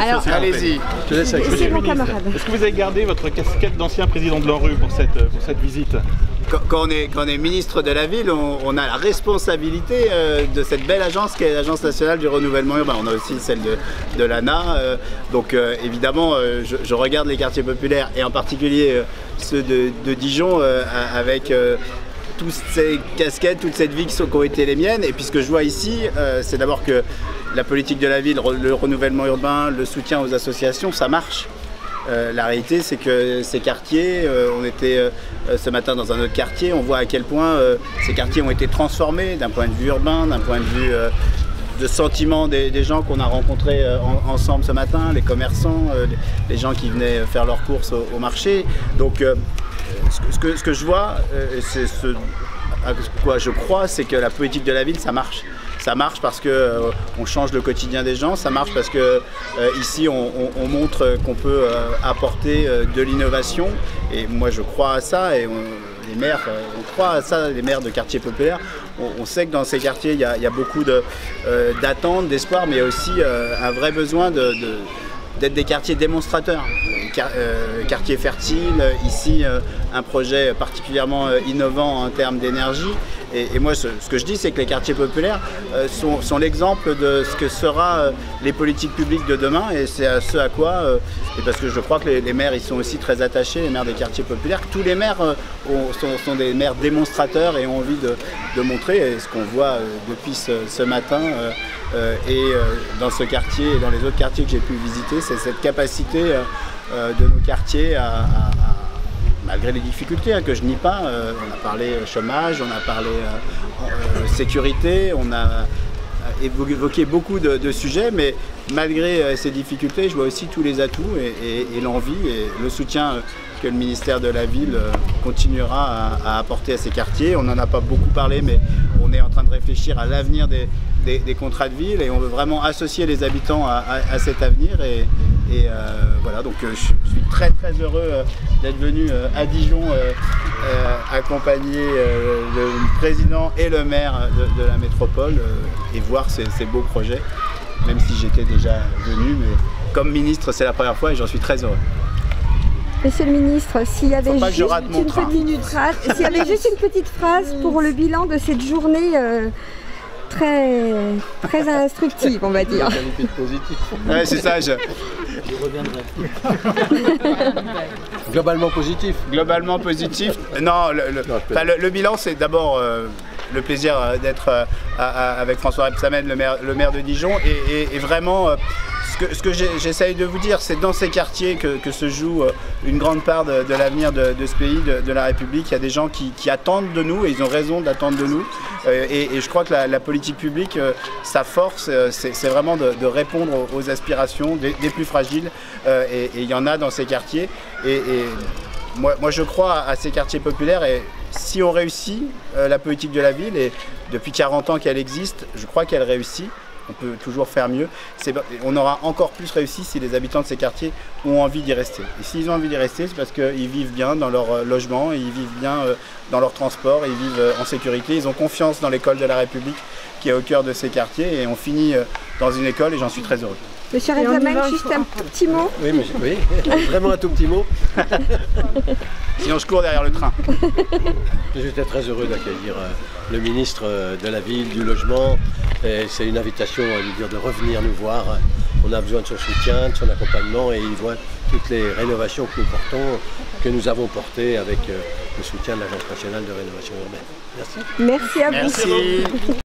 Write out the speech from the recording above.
Alors, allez-y. C'est mon camarade. Est-ce que vous avez gardé votre casquette d'ancien président de l'ANRU pour cette visite? Quand on est ministre de la ville, on a la responsabilité de cette belle agence qui est l'Agence nationale du renouvellement urbain. On a aussi celle de l'ANA. Donc évidemment, je regarde les quartiers populaires et en particulier ceux de Dijon avec toutes ces casquettes, toute cette vie qui ont été les miennes. Et puis ce que je vois ici, c'est d'abord que la politique de la ville, le renouvellement urbain, le soutien aux associations, ça marche. La réalité, c'est que ces quartiers, on était ce matin dans un autre quartier, on voit à quel point ces quartiers ont été transformés d'un point de vue urbain, d'un point de vue de sentiment des gens qu'on a rencontrés ensemble ce matin, les commerçants, les gens qui venaient faire leurs courses au marché. Donc ce que je vois, c'est ce à quoi je crois, c'est que la politique de la ville, ça marche. Ça marche parce qu'on change le quotidien des gens, ça marche parce que ici on montre qu'on peut apporter de l'innovation et moi je crois à ça et les maires, on croit à ça, les maires de quartiers populaires. On sait que dans ces quartiers il y a beaucoup d'attentes, d'espoir, mais aussi un vrai besoin d'être des quartiers démonstrateurs. Quartier fertile, ici un projet particulièrement innovant en termes d'énergie. Et moi ce que je dis, c'est que les quartiers populaires sont l'exemple de ce que sera les politiques publiques de demain, et c'est à ce à quoi, et parce que je crois que les maires ils sont aussi très attachés, les maires des quartiers populaires, tous les maires sont des maires démonstrateurs et ont envie de montrer, et ce qu'on voit depuis ce matin et dans ce quartier et dans les autres quartiers que j'ai pu visiter, c'est cette capacité de nos quartiers malgré les difficultés que je nie pas, on a parlé chômage, on a parlé sécurité, on a évoqué beaucoup de sujets, mais malgré ces difficultés, je vois aussi tous les atouts et l'envie et le soutien que le ministère de la Ville continuera à apporter à ces quartiers. On n'en a pas beaucoup parlé, mais on est en train de réfléchir à l'avenir des contrats de ville et on veut vraiment associer les habitants à cet avenir. Voilà, donc je suis très heureux d'être venu à Dijon accompagner le président et le maire de la métropole et voir ces beaux projets, même si j'étais déjà venu, mais comme ministre c'est la première fois et j'en suis très heureux. Monsieur le ministre, s'il y avait juste une petite phrase pour le bilan de cette journée très instructive, on va dire. Ouais, c'est ça. Je reviendrai. Globalement positif. Globalement positif. Non, le bilan, c'est d'abord le plaisir d'être avec François Rebsamen, le maire de Dijon, et vraiment ce que j'essaye de vous dire, c'est dans ces quartiers que se joue une grande part de l'avenir de ce pays, de la République. Il y a des gens qui attendent de nous, et ils ont raison d'attendre de nous. Et je crois que la politique publique, sa force, c'est vraiment de répondre aux aspirations des plus fragiles. Et il y en a dans ces quartiers. Et moi, je crois à ces quartiers populaires. Et si on réussit la politique de la ville, et depuis 40 ans qu'elle existe, je crois qu'elle réussit. On peut toujours faire mieux. On aura encore plus réussi si les habitants de ces quartiers ont envie d'y rester. Et s'ils ont envie d'y rester, c'est parce qu'ils vivent bien dans leur logement, ils vivent bien dans leur transport, ils vivent en sécurité, ils ont confiance dans l'école de la République qui est au cœur de ces quartiers, et on finit dans une école et j'en suis très heureux. Monsieur Rebsamen, juste un petit mot. Oui, vraiment un tout petit mot. Sinon je cours derrière le train. J'étais très heureux d'accueillir le ministre de la Ville, du Logement. C'est une invitation à lui dire de revenir nous voir. On a besoin de son soutien, de son accompagnement, et il voit toutes les rénovations que nous portons, que nous avons portées avec le soutien de l'Agence nationale de rénovation urbaine. Merci. Merci à vous. Merci.